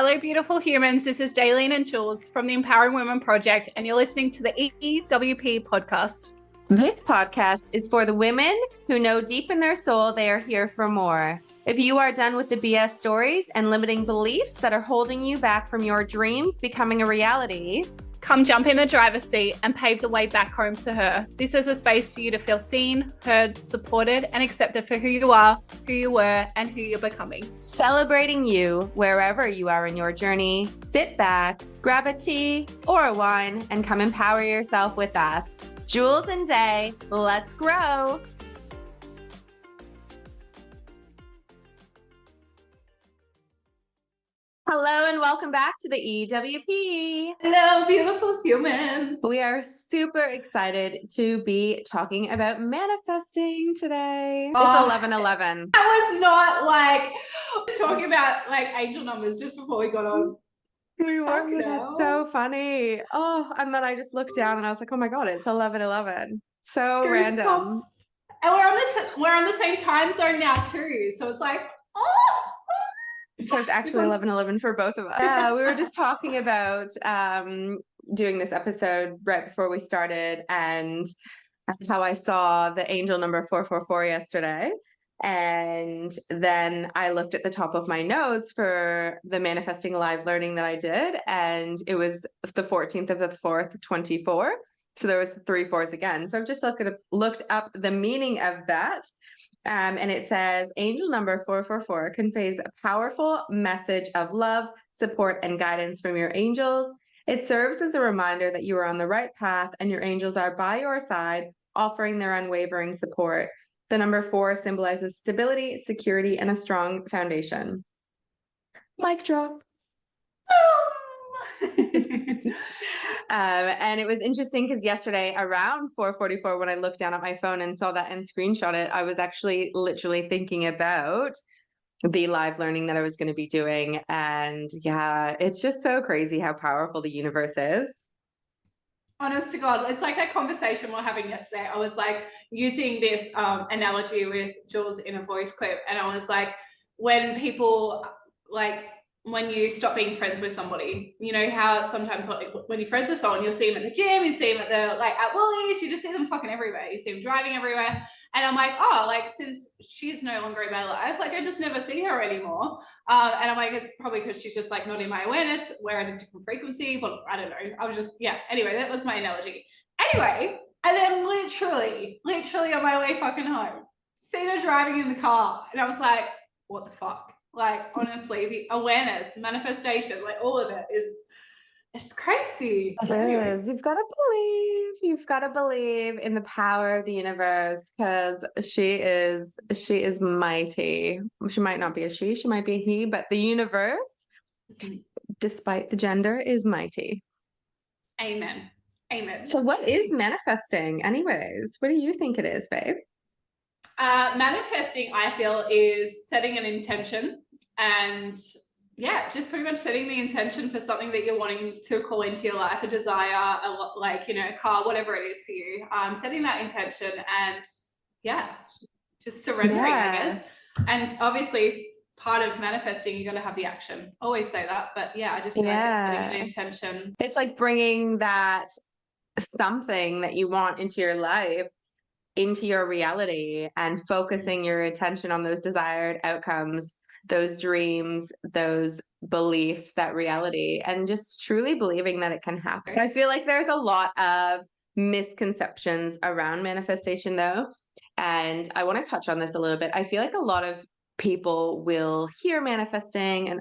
Hello, beautiful humans. This is Dayelene and Jules from the Empowering Women Project, and you're listening to the EWP podcast. This podcast is for the women who know deep in their soul they are here for more. If you are done with the BS stories and limiting beliefs that are holding you back from your dreams becoming a reality, come jump in the driver's seat and pave the way back home to her. This is a space for you to feel seen, heard, supported, and accepted for who you are, who you were, and who you're becoming. Celebrating you wherever you are in your journey. Sit back, grab a tea or a wine, and come empower yourself with us. Jules and Day, let's grow. Hello and welcome back to the EWP. Hello, beautiful human. We are super excited to be talking about manifesting today. It's 11:11. I was not talking about angel numbers just before we got on. We were. That's so funny. Oh, and then I just looked down and I was like, oh my God, it's 11:11. So Goosebumps. random. And we're on the same time zone now too. So it's like, oh. So it's actually 11:11 for both of us. Yeah, we were just talking about doing this episode right before we started and how I saw the angel number 444 yesterday. And then I looked at the top of my notes for the manifesting live learning that I did, and it was the 14th of the 4th, 24. So there was 3 4s again. So I've just looked up the meaning of that. And it says, angel number 444 conveys a powerful message of love, support, and guidance from your angels. It serves as a reminder that you are on the right path and your angels are by your side, offering their unwavering support. The number 4 symbolizes stability, security, and a strong foundation. Mic drop. And it was interesting because yesterday around 4:44, when I looked down at my phone and saw that and screenshot it, I was actually literally thinking about the live learning that I was going to be doing. And yeah, it's just so crazy how powerful the universe is. Honest to God, it's like that conversation we're having yesterday. I was using this analogy with Jules in a voice clip, and I was like, when people when you stop being friends with somebody, you know how sometimes when you're friends with someone, you'll see them at the gym, you see them at at Woolies, you just see them fucking everywhere. You see them driving everywhere. And I'm like, since she's no longer in my life, I just never see her anymore. And I'm like, it's probably because she's just not in my awareness. We're at a different frequency, but I don't know. I was just, anyway, that was my analogy. Anyway, and then literally on my way fucking home, seen her driving in the car. And I was like, what the fuck? Honestly, the awareness, manifestation, all of it it's crazy. It is. You've got to believe in the power of the universe, because she is mighty. She might not be a she might be a he, but the universe, despite the gender, is mighty. Amen. So what is manifesting anyways? What do you think it is, babe? Manifesting, I feel, is setting an intention and just pretty much setting the intention for something that you're wanting to call into your life, a desire, a car, whatever it is for you. Setting that intention and just surrendering, I guess. And obviously part of manifesting, you got to have the action. Always say that, but I just feel like it's setting an intention. It's like bringing that something that you want into your life into your reality and focusing your attention on those desired outcomes, those dreams, those beliefs, that reality, and just truly believing that it can happen. I feel like there's a lot of misconceptions around manifestation though, and I want to touch on this a little bit. I feel like a lot of people will hear manifesting and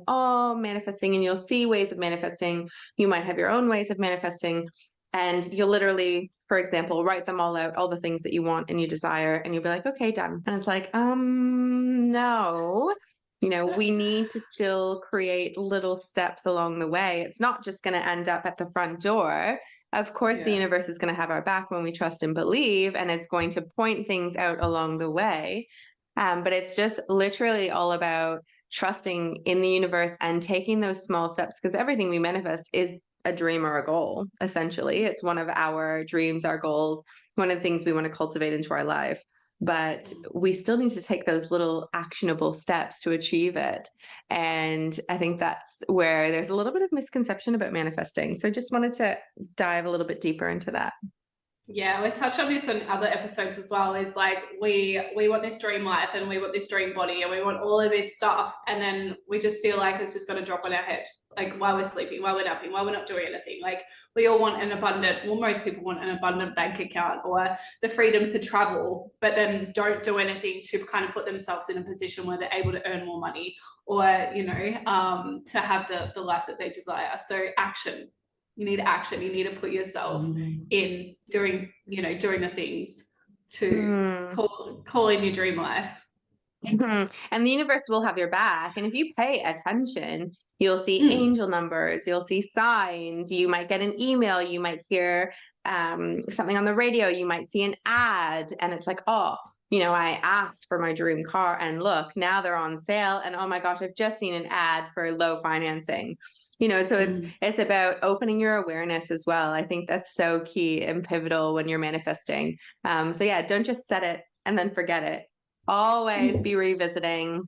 manifesting, and you'll see ways of manifesting. You might have your own ways of manifesting. And you'll literally, for example, write them all out, all the things that you want and you desire, and you'll be like, okay, done. And it's like, no, we need to still create little steps along the way. It's not just going to end up at the front door. Of course, the universe is going to have our back when we trust and believe, and it's going to point things out along the way. But it's just literally all about trusting in the universe and taking those small steps, because everything we manifest is a dream or a goal. Essentially, it's one of our dreams, our goals, one of the things we want to cultivate into our life. but we still need to take those little actionable steps to achieve it. And I think that's where there's a little bit of misconception about manifesting. So I just wanted to dive a little bit deeper into that. Yeah, we touched on this in other episodes as well. Is like we want this dream life and we want this dream body and we want all of this stuff, and then we just feel like it's just going to drop on our head, like while we're sleeping, while we're napping, while we're not doing anything. Like we all want an abundant, well, most people want an abundant bank account or the freedom to travel, but then don't do anything to kind of put themselves in a position where they're able to earn more money or, you know, to have the life that they desire. So action. You need action. You need to put yourself in doing the things to call in your dream life. And the universe will have your back. And if you pay attention, you'll see angel numbers, you'll see signs, you might get an email, you might hear something on the radio, you might see an ad, and it's like, oh, you know, I asked for my dream car and look, now they're on sale. And oh my gosh, I've just seen an ad for low financing. You know, so it's about opening your awareness as well. I think that's so key and pivotal when you're manifesting. So yeah, don't just set it and then forget it. Always be revisiting,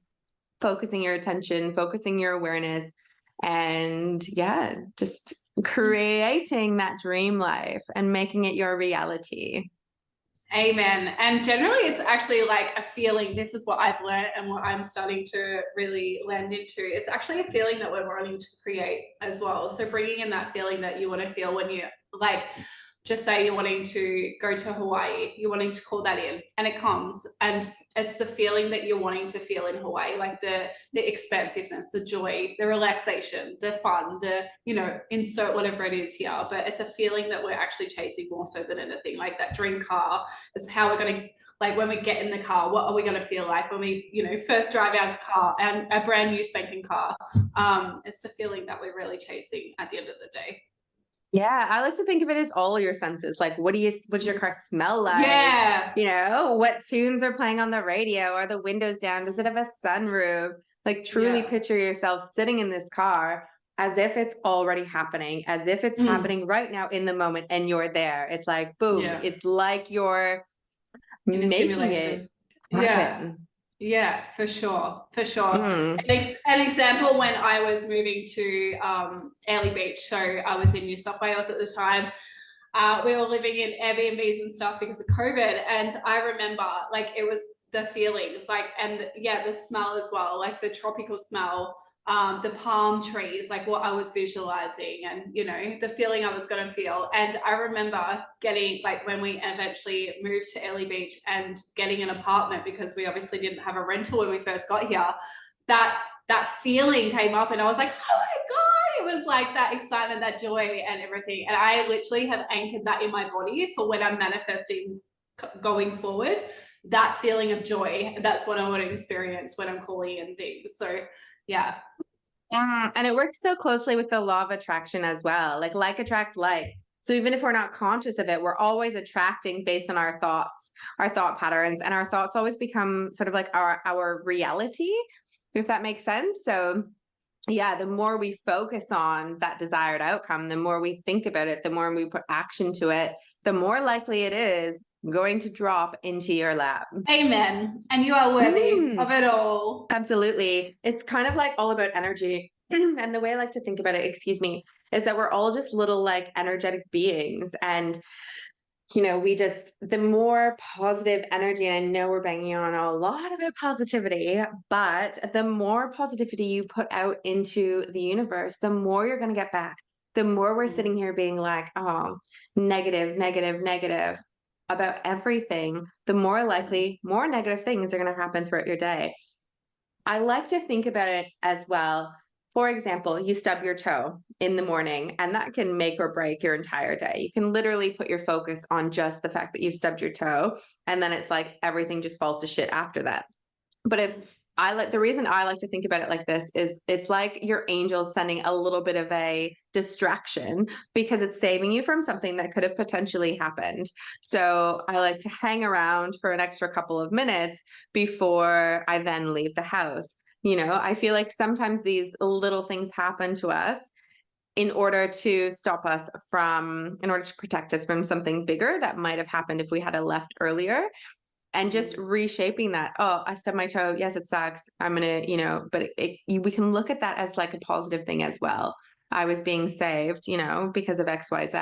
focusing your attention, focusing your awareness, and yeah, just creating that dream life and making it your reality. Amen. And generally it's actually like a feeling. This is what I've learned and what I'm starting to really land into. It's actually a feeling that we're wanting to create as well. So bringing in that feeling that you want to feel when you like, just say you're wanting to go to Hawaii, you're wanting to call that in and it comes, and it's the feeling that you're wanting to feel in Hawaii, like the expansiveness, the joy, the relaxation, the fun, the, you know, insert whatever it is here, but it's a feeling that we're actually chasing more so than anything. Like that dream car, it's how we're going to, like when we get in the car, what are we going to feel like when we, you know, first drive our car and a brand new spanking car. It's the feeling that we're really chasing at the end of the day. Yeah, I like to think of it as all your senses. Like, what's your car smell like? Yeah. You know, what tunes are playing on the radio? Are the windows down? Does it have a sunroof? Like, truly picture yourself sitting in this car as if it's already happening, as if it's happening right now in the moment, and you're there. It's like, boom. It's like you're making it happen. Yeah, for sure. An example, when I was moving to Airlie Beach, so I was in New South Wales at the time. We were living in Airbnbs and stuff because of COVID, and I remember like it was the feelings, like, and the smell as well, like the tropical smell, the palm trees, like what I was visualizing, and you know the feeling I was going to feel. And I remember getting, like, when we eventually moved to Airlie Beach and getting an apartment, because we obviously didn't have a rental when we first got here, that feeling came up and I was like, oh my God, it was like that excitement, that joy and everything. And I literally have anchored that in my body for when I'm manifesting going forward. That feeling of joy, that's what I want to experience when I'm calling in things. So yeah. And it works so closely with the law of attraction as well. Like attracts like. So even if we're not conscious of it, we're always attracting based on our thoughts, our thought patterns, and our thoughts always become sort of like our reality, if that makes sense. So yeah, the more we focus on that desired outcome, the more we think about it, the more we put action to it, the more likely it is going to drop into your lap. Amen. And you are worthy of it all. Absolutely. It's kind of like all about energy. And the way I like to think about it, is that we're all just little like energetic beings. And, you know, the more positive energy, and I know we're banging on a lot about positivity, but the more positivity you put out into the universe, the more you're going to get back. The more we're sitting here being like, oh, negative about everything, the more likely more negative things are going to happen throughout your day. I like to think about it as well. For example, you stub your toe in the morning, and that can make or break your entire day. You can literally put your focus on just the fact that you've stubbed your toe, and then it's like everything just falls to shit after that. But the reason I like to think about it like this is it's like your angel sending a little bit of a distraction, because it's saving you from something that could have potentially happened. So I like to hang around for an extra couple of minutes before I then leave the house. You know, I feel like sometimes these little things happen to us in order to protect us from something bigger that might have happened if we had left earlier. and just reshaping that. Oh, I stubbed my toe. Yes, it sucks. I'm going to, but we can look at that as like a positive thing as well. I was being saved, because of X, Y, Z.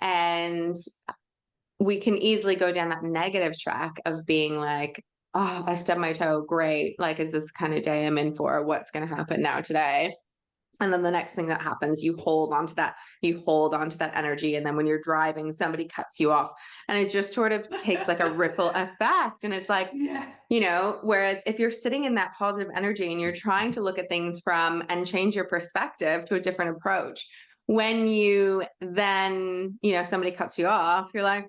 And we can easily go down that negative track of being like, oh, I stubbed my toe. Great. Like, is this kind of day I'm in for? What's going to happen now today? And then the next thing that happens, you hold on to that energy. And then when you're driving, somebody cuts you off, and it just sort of takes like a ripple effect. And it's like, whereas if you're sitting in that positive energy and you're trying to look at things and change your perspective to a different approach, when you then, somebody cuts you off, you're like,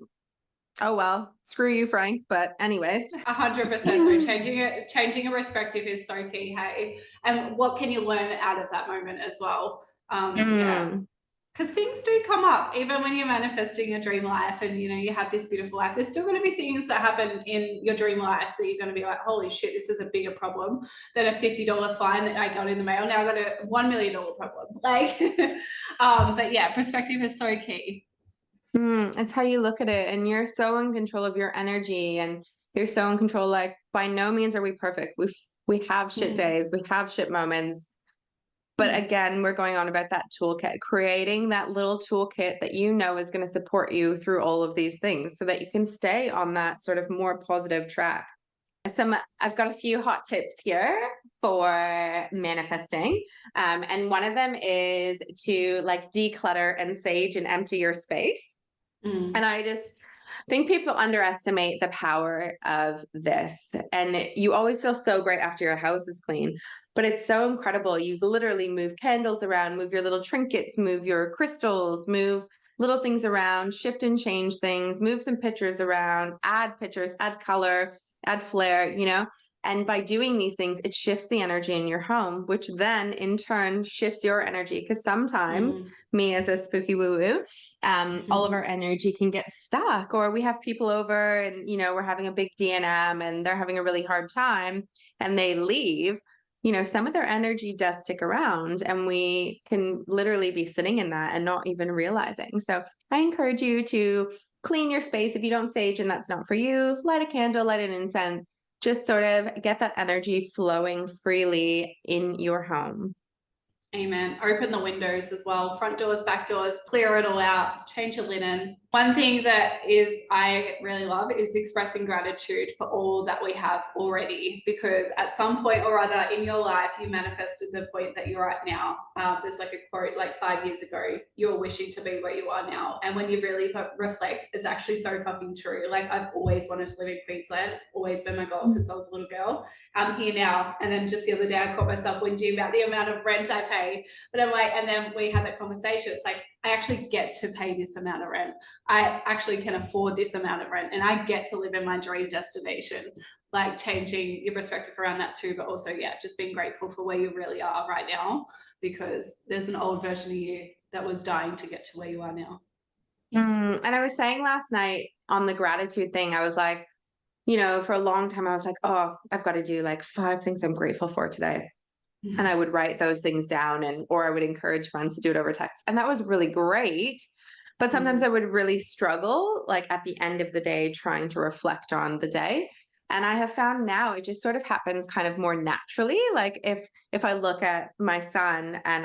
oh, well, screw you, Frank. But anyways. 100%. Changing a perspective is so key, hey? And what can you learn out of that moment as well? Yeah. Because things do come up, even when you're manifesting a dream life and, you have this beautiful life, there's still going to be things that happen in your dream life that you're going to be like, holy shit, this is a bigger problem than a $50 fine that I got in the mail. Now I got a $1 million problem. Like, but yeah, perspective is so key. It's how you look at it, and you're so in control of your energy, and you're so in control. Like, by no means are we perfect. We have shit days, we have shit moments. But again, we're going on about that toolkit, creating that little toolkit that is going to support you through all of these things so that you can stay on that sort of more positive track. I've got a few hot tips here for manifesting. And one of them is to like declutter and sage and empty your space. And I just think people underestimate the power of this. And you always feel so great after your house is clean, but it's so incredible. You literally move candles around, move your little trinkets, move your crystals, move little things around, shift and change things, move some pictures around, add pictures, add color, add flair, And by doing these things, it shifts the energy in your home, which then in turn shifts your energy. Because sometimes me as a spooky woo-woo, all of our energy can get stuck, or we have people over and, we're having a big D&M and they're having a really hard time and they leave. Some of their energy does stick around, and we can literally be sitting in that and not even realizing. So I encourage you to clean your space. If you don't sage and that's not for you, light a candle, light an incense, just sort of get that energy flowing freely in your home. Amen. Open the windows as well, front doors, back doors, clear it all out, change your linen. One thing that I really love is expressing gratitude for all that we have already, because at some point or other in your life, you manifested the point that you're at now. There's like a quote like 5 years ago, you're wishing to be where you are now. And when you really reflect, it's actually so fucking true. Like, I've always wanted to live in Queensland, always been my goal since I was a little girl. I'm here now. And then just the other day, I caught myself whinging about the amount of rent I pay. But I'm like, and then we had that conversation. It's like, I actually get to pay this amount of rent. I actually can afford this amount of rent, and I get to live in my dream destination. Like, changing your perspective around that too, but also, just being grateful for where you really are right now, because there's an old version of you that was dying to get to where you are now. And I was saying last night on the gratitude thing, I was like, for a long time, I was like, oh, I've got to do like 5 things I'm grateful for today. And I would write those things down, or I would encourage friends to do it over text. And that was really great. But sometimes I would really struggle, like at the end of the day, trying to reflect on the day. And I have found now it just sort of happens kind of more naturally. Like if I look at my son and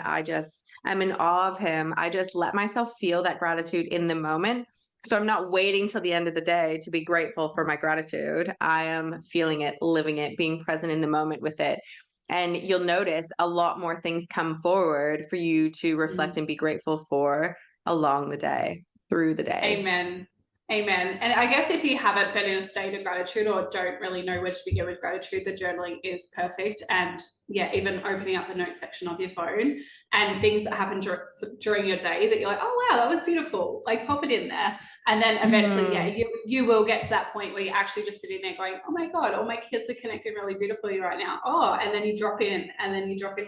I'm in awe of him, I just let myself feel that gratitude in the moment. So I'm not waiting till the end of the day to be grateful for my gratitude. I am feeling it, living it, being present in the moment with it. And you'll notice a lot more things come forward for you to reflect and be grateful for along the day, through the day. Amen. Amen. And I guess if you haven't been in a state of gratitude or don't really know where to begin with gratitude, the journaling is perfect. And even opening up the notes section of your phone and things that happen during your day that you're like, oh, wow, that was beautiful. Like, pop it in there. And then eventually, you will get to that point where you're actually just sitting there going, oh my God, all my kids are connected really beautifully right now. Oh, and then you drop in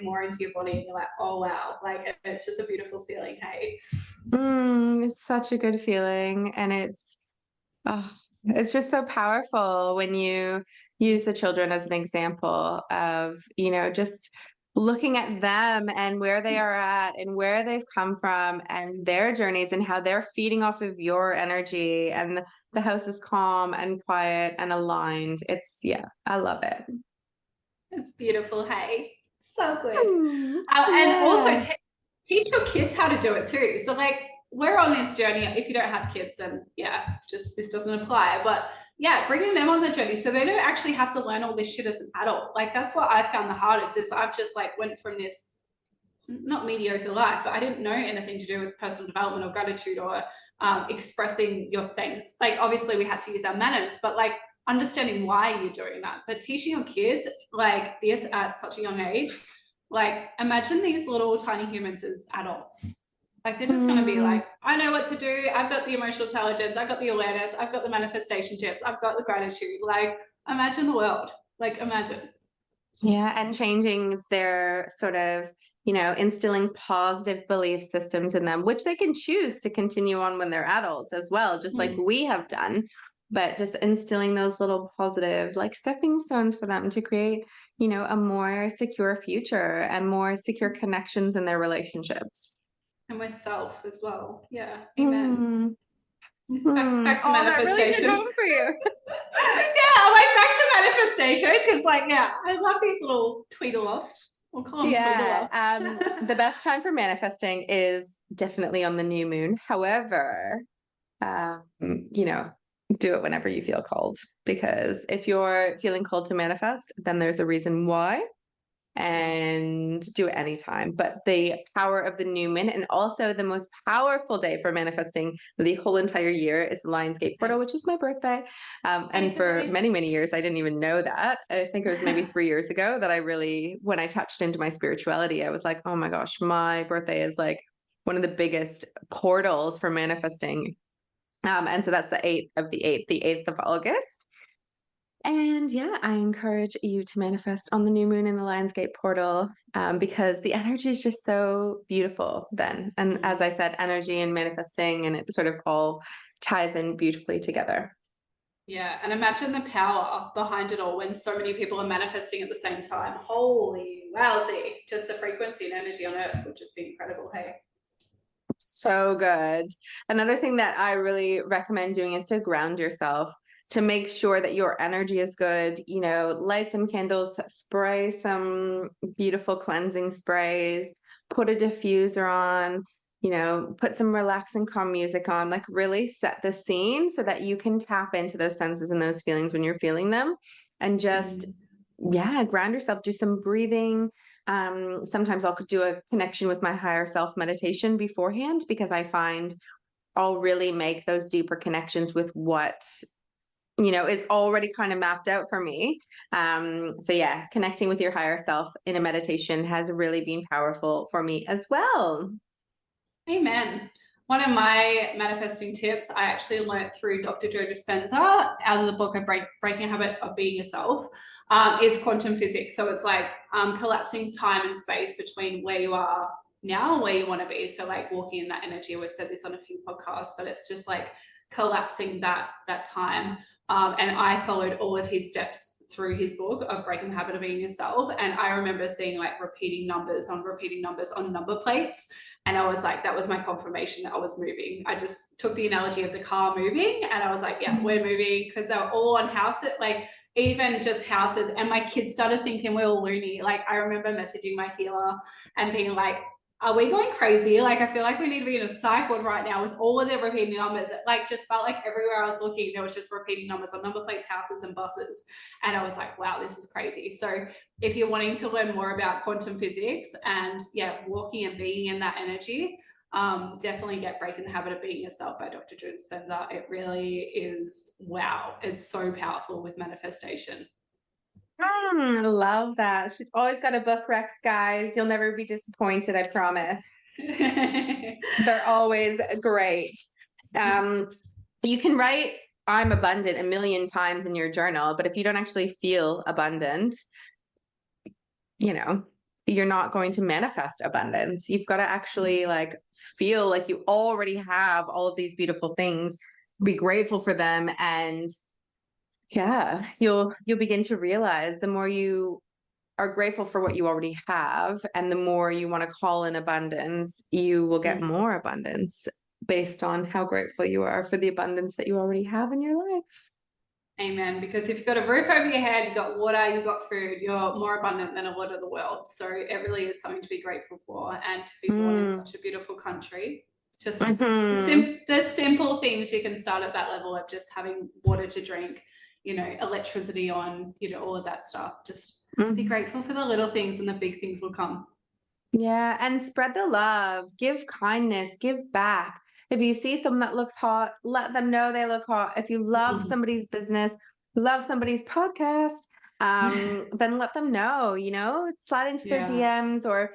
more into your body and you're like, oh, wow. Like, it's just a beautiful feeling. Hey. It's such a good feeling. And it's just so powerful when you use the children as an example of, just looking at them and where they are at and where they've come from and their journeys and how they're feeding off of your energy, and the house is calm and quiet and aligned. It's, yeah, I love it. It's beautiful. Hey, so good. And also Yeah. teach your kids how to do it too. So like, we're on this journey. If you don't have kids, then yeah, just this doesn't apply. But yeah, bringing them on the journey so they don't actually have to learn all this shit as an adult. Like that's what I found the hardest is I've just like went from this not mediocre life, but I didn't know anything to do with personal development or gratitude or expressing your things. Like obviously we had to use our manners, but like understanding why you're doing that. But teaching your kids like this at such a young age, like imagine these little tiny humans as adults. Like they're just going to be like, I know what to do. I've got the emotional intelligence. I've got the awareness. I've got the manifestation tips. I've got the gratitude. Like imagine the world. Like imagine. Yeah, and changing their sort of, instilling positive belief systems in them, which they can choose to continue on when they're adults as well, just like we have done. But just instilling those little positive, like stepping stones for them to create, a more secure future and more secure connections in their relationships. And myself as well. Yeah. Amen. Back to Oh, that really hit manifestation. home for you. Yeah, I went back to manifestation because, like, yeah, I love these little tweedle-offs. We'll call them tweedle-offs. The best time for manifesting is definitely on the new moon. However, you know, do it whenever you feel called, because if you're feeling called to manifest, then there's a reason why, and do it anytime. But the power of the new moon, and also the most powerful day for manifesting the whole entire year, is the Lionsgate portal, which is my birthday. And for many, many years, I didn't even know that. I think it was maybe 3 years ago that I really, when I touched into my spirituality, I was like, oh my gosh, my birthday is like one of the biggest portals for manifesting. And so that's the 8th of the 8th of August. And yeah, I encourage you to manifest on the new moon in the Lionsgate portal, because the energy is just so beautiful then. And as I said, energy and manifesting, and it sort of all ties in beautifully together. Yeah, and imagine the power behind it all when so many people are manifesting at the same time. Holy wowzy. Just the frequency and energy on Earth would just be incredible, hey? So good. Another thing that I really recommend doing is to ground yourself, to make sure that your energy is good. Light some candles, spray some beautiful cleansing sprays, put a diffuser on, put some relaxing, calm music on, like really set the scene so that you can tap into those senses and those feelings when you're feeling them. And just, yeah, ground yourself, do some breathing. Sometimes I'll do a connection with my higher self meditation beforehand, because I find I'll really make those deeper connections with what, is already kind of mapped out for me. So yeah, connecting with your higher self in a meditation has really been powerful for me as well. Amen. One of my manifesting tips I actually learned through Dr. Joe Dispenza out of the book of Breaking a Habit of Being Yourself, is quantum physics. So it's like collapsing time and space between where you are now and where you want to be. So like walking in that energy. We've said this on a few podcasts, but it's just like collapsing that time. And I followed all of his steps through his book of Breaking the Habit of Being Yourself. And I remember seeing like repeating numbers on number plates. And I was like, that was my confirmation that I was moving. I just took the analogy of the car moving and I was like, yeah, we're moving, because they were all on houses, like even just houses. And my kids started thinking we were loony. Like I remember messaging my healer and being like, are we going crazy? Like, I feel like we need to be in a psych ward right now with all of their repeating numbers. It like just felt like everywhere I was looking, there was just repeating numbers on number plates, houses, and buses. And I was like, wow, this is crazy. So if you're wanting to learn more about quantum physics and yeah, walking and being in that energy, definitely get Breaking the Habit of Being Yourself by Dr. Joe Dispenza. It really is, wow, it's so powerful with manifestation. I love that. She's always got a book rec, guys. You'll never be disappointed, I promise. They're always great. You can write I'm abundant a million times in your journal, but if you don't actually feel abundant, you're not going to manifest abundance. You've got to actually like feel like you already have all of these beautiful things, be grateful for them, and yeah, you'll begin to realize the more you are grateful for what you already have, and the more you want to call in abundance, you will get more abundance based on how grateful you are for the abundance that you already have in your life. Amen. Because if you've got a roof over your head, you've got water, you've got food, you're more abundant than a lot of the world. So it really is something to be grateful for, and to be born in such a beautiful country. Just the simple things you can start at that level of just having water to drink, you know, electricity on, you know, all of that stuff. Just be grateful for the little things, and the big things will come. Yeah, and spread the love, give kindness, give back. If you see someone that looks hot, let them know they look hot. If you love somebody's business, love somebody's podcast, then let them know, you know, slide into their DMs or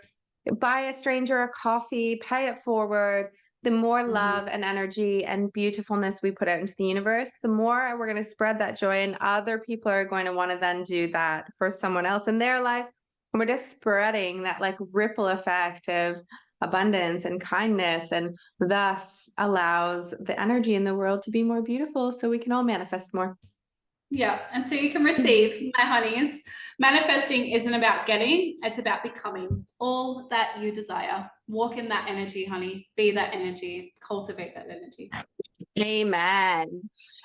buy a stranger a coffee, pay it forward. The more love and energy and beautifulness we put out into the universe, the more we're going to spread that joy, and other people are going to want to then do that for someone else in their life. And we're just spreading that like ripple effect of abundance and kindness, and thus allows the energy in the world to be more beautiful so we can all manifest more. Yeah, and so you can receive, my honeys. Manifesting isn't about getting, it's about becoming all that you desire. Walk in that energy, honey. Be that energy. Cultivate that energy. Amen.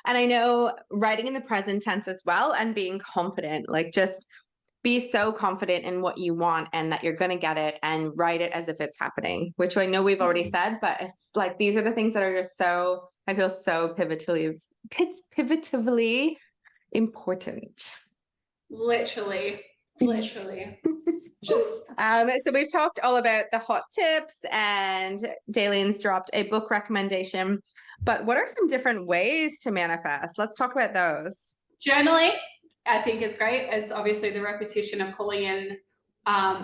And I know writing in the present tense as well, and being confident, like just be so confident in what you want and that you're going to get it, and write it as if it's happening, which I know we've already said, but it's like, these are the things that are just so, I feel so pivotively important. Literally. So we've talked all about the hot tips, and Dayelene's dropped a book recommendation, but what are some different ways to manifest? Let's talk about those. Journaling, I think, is great. It's obviously the repetition of calling in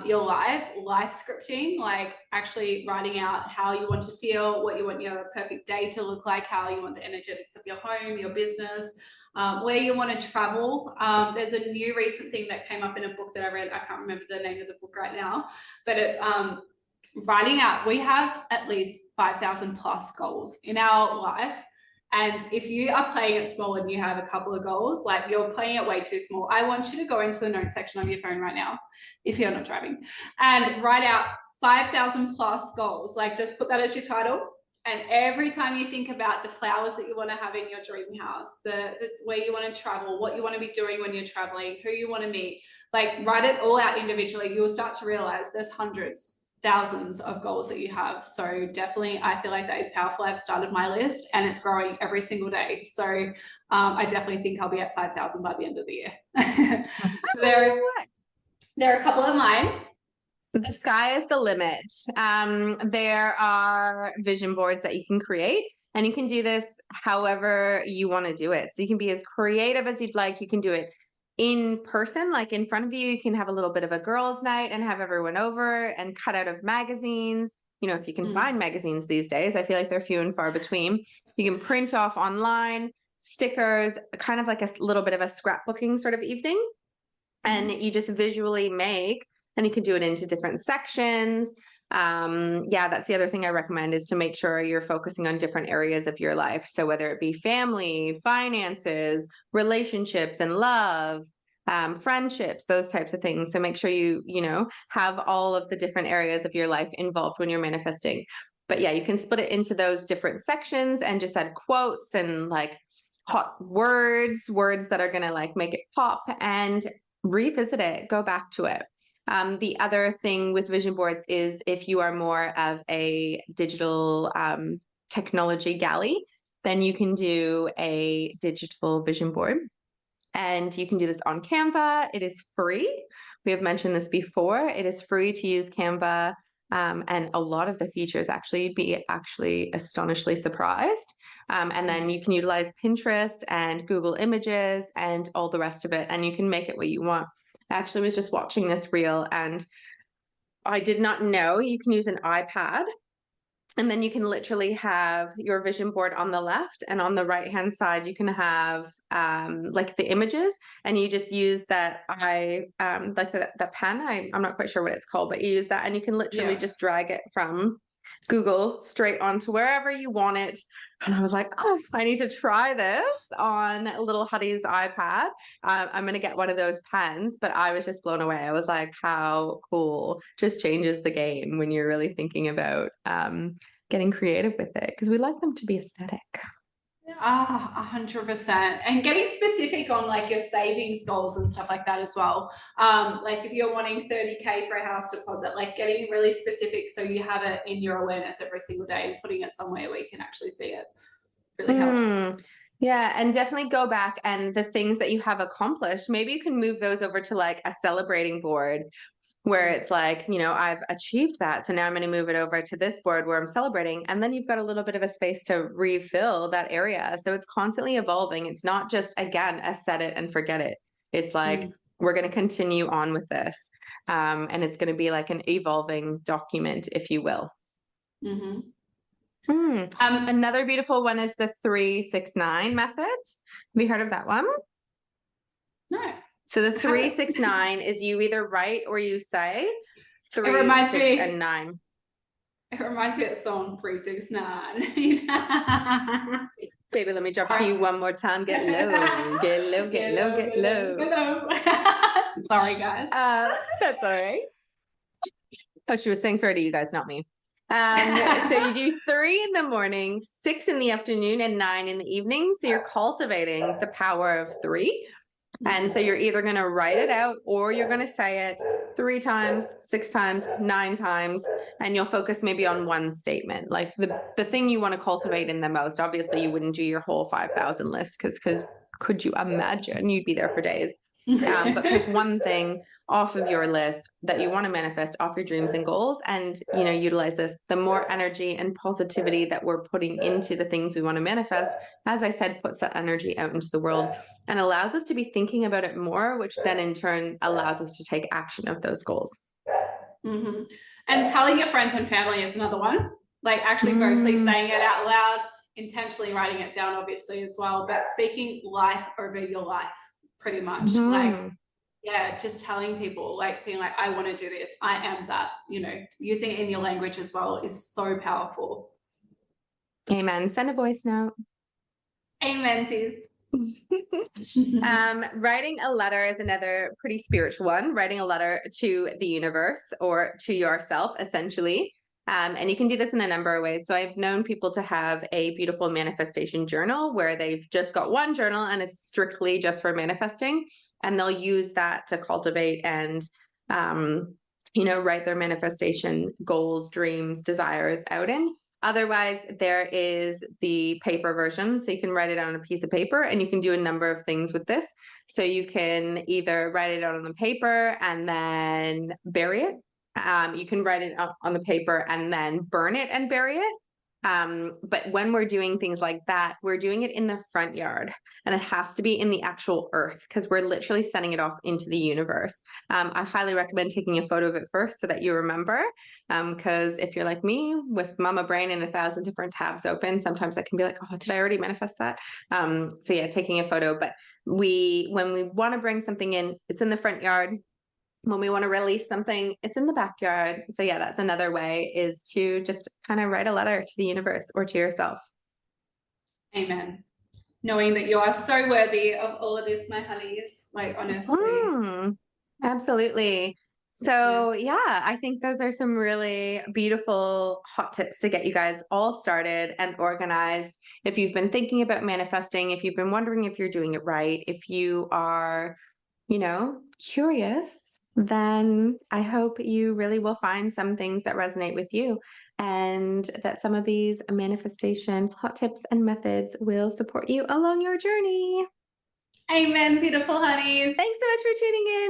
your life scripting, like actually writing out how you want to feel, what you want your perfect day to look like, how you want the energetics of your home, your business, where you want to travel. There's a new recent thing that came up in a book that I read. I can't remember the name of the book right now, but it's writing out. We have at least 5,000 plus goals in our life. And if you are playing it small and you have a couple of goals, like you're playing it way too small, I want you to go into the notes section on your phone right now, if you're not driving, and write out 5,000 plus goals. Like just put that as your title. And every time you think about the flowers that you want to have in your dream house, the where you want to travel, what you want to be doing when you're traveling, who you want to meet, like write it all out individually. You'll start to realize there's hundreds, thousands of goals that you have. So definitely, I feel like that is powerful. I've started my list and it's growing every single day. So I definitely think I'll be at 5,000 by the end of the year. So there are a couple of mine. The sky is the limit. There are vision boards that you can create, and you can do this however you want to do it. So you can be as creative as you'd like. You can do it in person, like in front of you. You can have a little bit of a girls' night and have everyone over, and cut out of magazines. You know, if you can find magazines these days, I feel like they're few and far between. You can print off online, stickers, kind of like a little bit of a scrapbooking sort of evening. And you just visually make, and you can do it into different sections. Yeah, that's the other thing I recommend, is to make sure you're focusing on different areas of your life. So whether it be family, finances, relationships and love, friendships, those types of things. So make sure you have all of the different areas of your life involved when you're manifesting. But yeah, you can split it into those different sections and just add quotes and like hot words that are going to like make it pop, and revisit it, go back to it. The other thing with vision boards is, if you are more of a digital technology galley, then you can do a digital vision board, and you can do this on Canva. It is free. We have mentioned this before. It is free to use Canva. And a lot of the features, actually, you'd be actually astonishingly surprised. And then you can utilize Pinterest and Google Images and all the rest of it, and you can make it what you want. I actually was just watching this reel, and I did not know you can use an iPad, and then you can literally have your vision board on the left, and on the right hand side you can have like the images, and you just use that like the pen. I'm not quite sure what it's called, but you use that, and you can literally just drag it from Google straight onto wherever you want it, And I was like, oh, I need to try this on little Huddy's iPad. I'm going to get one of those pens, but I was just blown away. I was like, how cool. Just changes the game when you're really thinking about getting creative with it, because we like them to be aesthetic. 100%. And getting specific on like your savings goals and stuff like that as well. Like if you're wanting 30K for a house deposit, like getting really specific so you have it in your awareness every single day and putting it somewhere where you can actually see it really helps. Yeah, and definitely go back and the things that you have accomplished, maybe you can move those over to like a celebrating board where it's like, you know, I've achieved that. So now I'm going to move it over to this board where I'm celebrating. And then you've got a little bit of a space to refill that area. So it's constantly evolving. It's not just, again, a set it and forget it. It's like, we're going to continue on with this. And it's going to be like an evolving document, if you will. Another beautiful one is the 3-6-9 method. Have you heard of that one? No. So the 3-6-9 is you either write or you say 3, 6, and 9. It reminds me of the song 3-6-9. Baby, let me drop it to you one more time. Get low, get low, get low, get low. Sorry, guys. That's all right. Oh, she was saying sorry to you guys, not me. So you do 3 in the morning, 6 in the afternoon, and 9 in the evening. So you're cultivating the power of 3. And so you're either going to write it out or you're going to say it 3 times, 6 times, 9 times, and you'll focus maybe on one statement, like the thing you want to cultivate in the most. Obviously, you wouldn't do your whole 5,000 list because could you imagine? You'd be there for days. But pick one thing off of your list that you want to manifest off your dreams and goals, and you know, utilize this. The more energy and positivity that we're putting into the things we want to manifest, as I said, puts that energy out into the world and allows us to be thinking about it more, which then in turn allows us to take action of those goals. And telling your friends and family is another one. Like actually vocally saying it out loud, intentionally writing it down, obviously, as well, but speaking life over your life. Pretty much like, yeah, just telling people, like being like, I want to do this. I am that, you know, using it in your language as well is so powerful. Amen. Send a voice note. Amen, sis. Writing a letter is another pretty spiritual one. Writing a letter to the universe or to yourself, essentially. And you can do this in a number of ways. So I've known people to have a beautiful manifestation journal where they've just got one journal and it's strictly just for manifesting. And they'll use that to cultivate and, you know, write their manifestation goals, dreams, desires out in. Otherwise, there is the paper version. So you can write it on a piece of paper and you can do a number of things with this. So you can either write it out on the paper and then bury it. You can write it on the paper and then burn it and bury it. But when we're doing things like that, we're doing it in the front yard and it has to be in the actual earth because we're literally sending it off into the universe. I highly recommend taking a photo of it first so that you remember. Because if you're like me with mama brain and 1,000 different tabs open, sometimes I can be like, oh, did I already manifest that? So yeah, taking a photo. But when we want to bring something in, it's in the front yard. When we want to release something, it's in the backyard. So yeah, that's another way, is to just kind of write a letter to the universe or to yourself. Amen. Knowing that you are so worthy of all of this, my honeys, like honestly. Absolutely. So yeah, I think those are some really beautiful hot tips to get you guys all started and organized. If you've been thinking about manifesting, if you've been wondering if you're doing it right, if you are, you know, curious, then I hope you really will find some things that resonate with you and that some of these manifestation hot tips and methods will support you along your journey. Amen, beautiful honeys. Thanks so much for tuning in.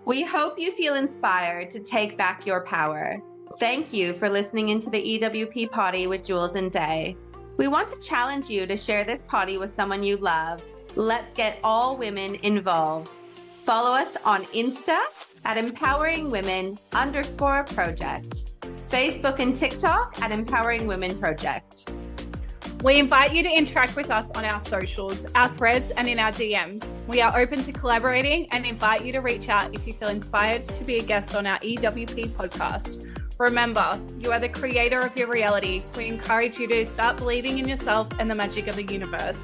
We hope you feel inspired to take back your power. Thank you for listening into the EWP Potty with Jules and Day. We want to challenge you to share this potty with someone you love. Let's get all women involved. Follow us on Insta at empoweringwomen_project. Facebook and TikTok at Empowering Women Project. We invite you to interact with us on our socials, our threads, and in our DMs. We are open to collaborating and invite you to reach out if you feel inspired to be a guest on our EWP podcast. Remember, you are the creator of your reality. We encourage you to start believing in yourself and the magic of the universe.